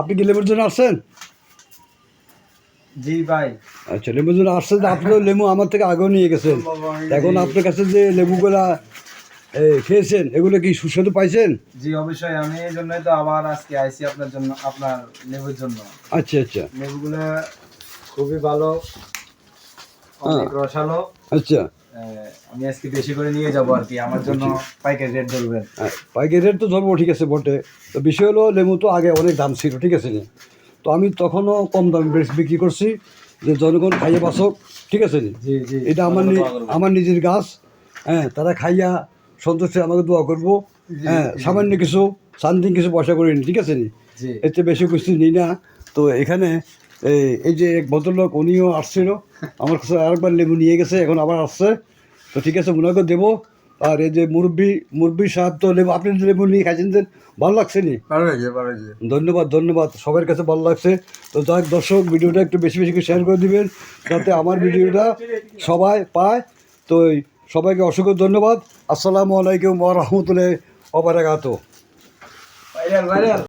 আপনি কি লেবুর জন্য আসছেন? জি ভাই। আচ্ছা, লেবুর জন্য আসছেন। আপনি তো লেবু আমার থেকে আগেও নিয়ে গেছেন। এখন আপনার কাছে যে লেবুগুলা খেয়েছেন, এগুলো কি সুস্বাদু পাইছেন? জি অবশ্যই, আমি এই জন্যই তো আবার আজকে আইছি আপনার জন্য, আপনার লেবুর জন্য। আচ্ছা আচ্ছা। লেবুগুলো খুবই ভালো, অনেক রসালো। আচ্ছা, আমি আজকে বেশি করে নিয়ে যাবো আর কি, আমার জন্য পাইকারি রেট ধরবেন। পাইকারি রেট তো ধরবো, ঠিক আছে বটে। তো বিষয় হলো লেবু তো আগে অনেক দাম ছিল, ঠিক আছে নি? তো আমি তখনও কম দামে বিক্রি করছি, যে জনগণ খাইয়ে বাসক, ঠিক আছে নি? জি জি, এটা আমার নিজের গাছ। হ্যাঁ, তারা খাইয়া সন্তুষ্টে আমাকে দোয়া করবো। হ্যাঁ, সামান্য কিছু সামথিং কিছু পয়সা করে নি, ঠিক আছে নি? জি এতে বেশি কিছু নিই না। তো এখানে এই যে এক ভদ্রলোক, উনিও আসছিল আমার কাছে, আরেকবার লেবু নিয়ে গেছে, এখন আবার আসছে। তো ঠিক আছে, ওনাকে দেবো। আর এই যে মুরব্বি সাহেব তো লেবু, আপনি লেবু নিয়ে খাইছেন, দেন ভালো লাগছে নি? ভালো লাগে, ভালো লাগে। ধন্যবাদ ধন্যবাদ, সবার কাছে ভালো লাগছে। তো যাক দর্শক, ভিডিওটা একটু বেশি বেশি করে শেয়ার করে দিবেন, যাতে আমার ভিডিওটা সবাই পায়। তো সবাইকে অসংখ্য ধন্যবাদ। আসসালামু আলাইকুম ওয়া রাহমাতুল্লাহি ওয়া বারাকাতুহু।